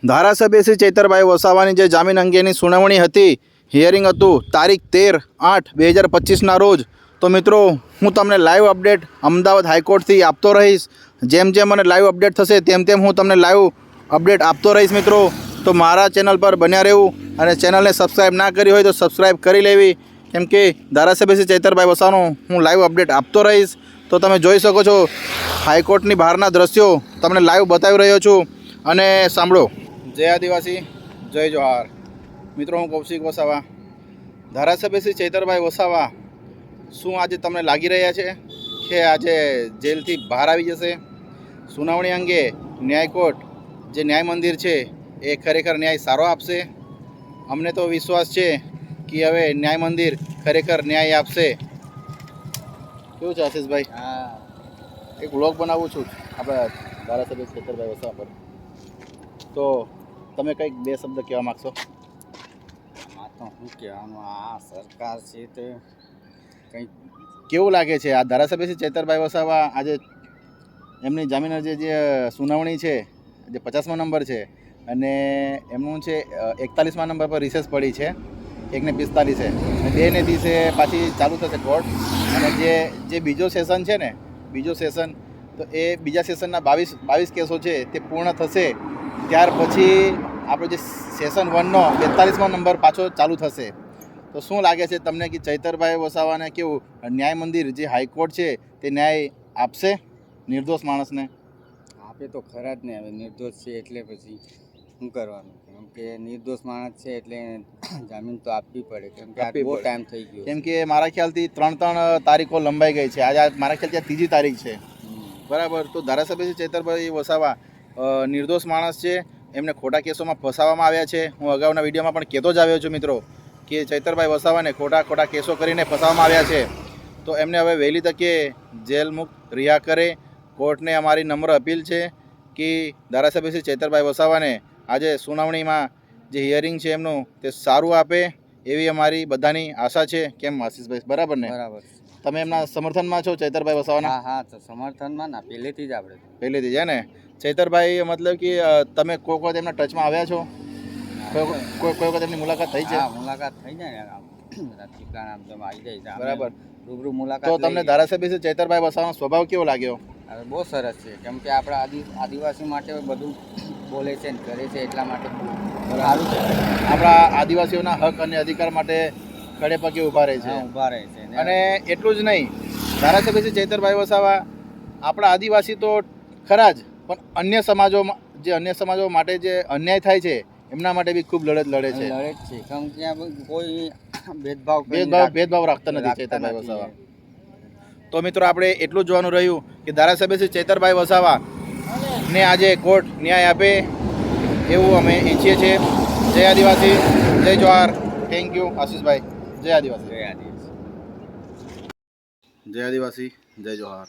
ધારાસભ્ય શ્રી ચૈતરભાઈ વસાવાની જે જામીન અંગેની સુનાવણી હતી, હિયરિંગ હતું તારીખ 13/8/2025ના રોજ. તો મિત્રો, હું તમને લાઈવ અપડેટ અમદાવાદ હાઈકોર્ટથી આપતો રહીશ. જેમ જેમ મને લાઈવ અપડેટ થશે તેમ તેમ હું તમને લાઈવ અપડેટ આપતો રહીશ મિત્રો. તો મારા ચેનલ પર બન્યા રહેવું અને ચેનલને સબસ્ક્રાઈબ ના કરી હોય તો સબસ્ક્રાઈબ કરી લેવી, કેમ કે ધારાસભ્ય શ્રી ચૈતરભાઈ વસાવાનું હું લાઈવ અપડેટ આપતો રહીશ. તો તમે જોઈ શકો છો હાઈકોર્ટની બહારના દ્રશ્યો તમને લાઈવ બતાવી રહ્યો છું. અને સાંભળો. જય આદિવાસી, જય જોહાર. મિત્રો, હું કૌશિક વસાવા. ધારાસભ્ય શ્રી ચૈતરભાઈ વસાવા શું આજે તમને લાગી રહ્યા છે કે આજે જેલથી બહાર આવી જશે? સુનાવણી અંગે ન્યાયકોર્ટ જે ન્યાય મંદિર છે એ ખરેખર ન્યાય સારો આપશે? અમને તો વિશ્વાસ છે કે હવે ન્યાય મંદિર ખરેખર ન્યાય આપશે. કેવું છે આશીષભાઈ? હા, એક વ્લોગ બનાવું છું આપણા ધારાસભ્ય ચૈતરભાઈ વસાવા પર. તો તમે કંઈક બે શબ્દ કહેવા માગશો? આ તો શું કહેવાનું, આ સરકાર છે તે કંઈક કેવું લાગે છે આ ધારાસભ્ય શ્રી ચૈતરભાઈ વસાવા આજે એમની જામીન અરજી જે સુનાવણી છે જે 50મા નંબર છે અને એમનું છે 41મા નંબર પર રિસેસ પડી છે, 1:45 અને 2:30 પાછી ચાલુ થશે કોર્ટ. અને જે બીજો સેશન છે ને, બીજો સેશન, તો એ બીજા સેશનના 22 કેસો છે તે પૂર્ણ થશે. ત્યાર પછી આપણો જે સેશન 1નો 42મા નંબર પાછો ચાલુ થશે. તો શું લાગે છે તમને કે ચૈતરભાઈ વસાવાને કેવું ન્યાય મંદિર જે હાઈકોર્ટ છે તે ન્યાય આપશે નિર્દોષ માણસને? આપે તો ખરા જ ને. હવે નિર્દોષ છે એટલે પછી શું કરવાનું? કેમ કે નિર્દોષ માણસ છે એટલે જામીન તો આપવી પડે, કેમ કે આ આપવી બહુ પડે. ટાઈમ થઈ ગયો. કેમ કે મારા ખ્યાલથી 3 તારીખો લંબાઈ ગઈ છે. આજે મારા ખ્યાલથી આ 3જી તારીખ છે, બરાબર? તો ધારાસભ્ય શ્રી ચૈતરભાઈ વસાવા નિર્દોષ માણસ છે, એમને ખોટા કેસોમાં ફસાવવામાં આવ્યા છે. હું અગાઉના વિડીયોમાં પણ કહેતો જ આવ્યો છું મિત્રો કે ચૈતરભાઈ વસાવાને ખોટા કેસો કરીને ફસાવવામાં આવ્યા છે. તો એમને હવે વહેલી તકે જેલ મુક્ત રિહા કરે. કોર્ટને અમારી નમ્ર અપીલ છે કે ધારાસભ્ય શ્રી ચૈતરભાઈ વસાવાને આજે સુનાવણીમાં જે હિયરિંગ છે એમનું તે સારું આપે એવી અમારી બધાની આશા છે. કેમ આશીષભાઈ, બરાબર ને? બરાબર. તમે એમના સમર્થનમાં છો ચૈતરભાઈ વસાવાના? હા હા, તો સમર્થનમાં ના પહેલેથી જ આપણે પહેલેથી જ, હે ને? ચૈતરભાઈ મતલબ કે તમે કોઈ વખત એમના ટચમાં આવ્યા છો? કોઈ વખત એમની મુલાકાત થઈ છે? હા, મુલાકાત થઈ જાય ને. રાજપીપળા આમ તેમ આવી જાય છે. બરાબર. રૂબરૂ મુલાકાત તો તમને ધારાસભ્ય શ્રી ચૈતરભાઈ વસાવાનો સ્વભાવ કેવો લાગ્યો? હવે બહુ સરસ છે, કેમ કે આપણા આદિવાસી માટે બધું બોલે છે ને કરે છે, એટલા માટે સારું છે. આપણા આદિવાસીઓના હક અને અધિકાર માટે ખડે પગે ઊભા રહે છે. હા, ઊભા રહે છે. અને એટલું જ નહીં, ધારાસભ્ય શ્રી ચૈતરભાઈ વસાવા આપણા આદિવાસી તો ખરા જ, પણ અન્ય સમાજો માટે જે અન્યાય થાય છે એમના માટે બી ખૂબ લડત લડે છે. લડે જ છે, કેમ કે કોઈ ભેદભાવ રાખતા નથી ચૈતરભાઈ વસાવા. તો મિત્રો, આપણે એટલું જ જોવાનું રહ્યું કે ધારાસભ્ય શ્રી ચૈતરભાઈ વસાવા ને આજે કોર્ટ ન્યાય આપે એવું અમે ઈચ્છીએ છીએ. જય આદિવાસી, જય જોહાર. Thank you આશીષભાઈ. જય આદિવાસી. જય આદિવાસી, જય જોહાર.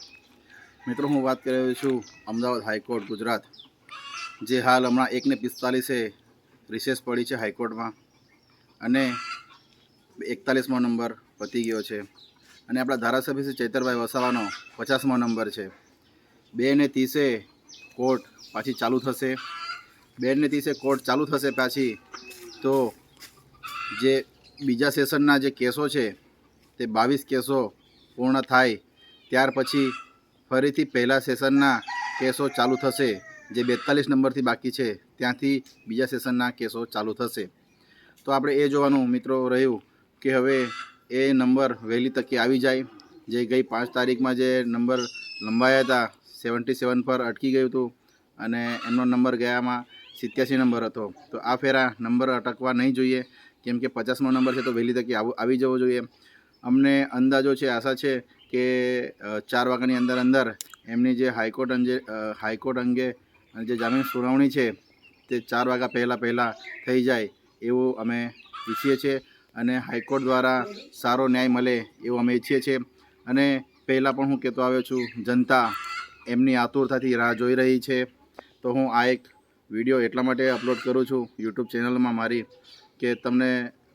મિત્રો, હું વાત કરી રહ્યો છું અમદાવાદ હાઈકોર્ટ ગુજરાત, જે હાલ હમણાં 1:45 રિસેસ પડી છે હાઈકોર્ટમાં અને 41મો નંબર પતી ગયો છે. અને આપણા ધારાસભ્ય શ્રી ચૈતરભાઈ વસાવાનો 50મો નંબર છે. 2:30 કોર્ટ પાછી ચાલુ થશે. 2:30 કોર્ટ ચાલુ થશે પાછી. તો જે બીજા સેશનના જે કેસો છે તે 22 કેસો પૂર્ણ થાય ત્યાર પછી ફરીથી પહેલા સેશનના કેસો ચાલુ થશે. જે 42 નંબરથી બાકી છે ત્યાંથી બીજા સેશનના કેસો ચાલુ થશે. તો આપણે એ જોવાનું મિત્રો રહ્યું કે હવે એ નંબર વહેલી તકે આવી જાય. જે ગઈ 5 તારીખમાં જે નંબર લંબાયા હતા 77 પર અટકી ગયું હતું અને એમનો નંબર ગયામાં 87 નંબર હતો. તો આ ફેરા નંબર અટકવા નહીં જોઈએ, કેમ કે 50મો નંબર છે તો વહેલી તકે આવી જવો જોઈએ. અમને અંદાજો છે, આશા છે કે 4 વાગ્યાની અંદર એમની જે હાઈકોર્ટ અંગે જે જામીન સુનાવણી છે તે 4 વાગ્યા પહેલાં થઈ જાય એવું અમે ઈચ્છીએ છીએ. અને હાઈકોર્ટ દ્વારા સારો ન્યાય મળે એવું અમે ઈચ્છીએ છીએ. અને પહેલાં પણ હું કહેતો આવ્યો છું, જનતા એમની આતુરતાથી રાહ જોઈ રહી છે. તો હું આ એક વિડીયો એટલા માટે અપલોડ કરું છું યુટ્યુબ ચેનલમાં મારી, કે તમને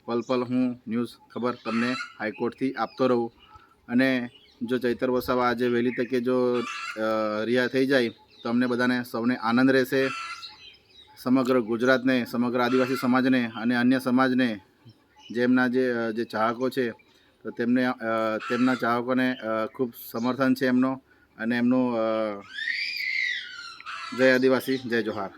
પલ પલ હું ન્યૂઝ ખબર તમને હાઈકોર્ટથી આપતો રહું. અને જો ચૈતર વસાવા આજે વહેલી તકે જો રિહા થઈ જાય તો અમને બધાને સૌને આનંદ રહેશે. સમગ્ર ગુજરાતને, સમગ્ર આદિવાસી સમાજને અને અન્ય સમાજને જેમના જે ચાહકો છે તો તેમના ચાહકોને ખૂબ સમર્થન છે એમનો, અને એમનું જય આદિવાસી, જય જોહાર.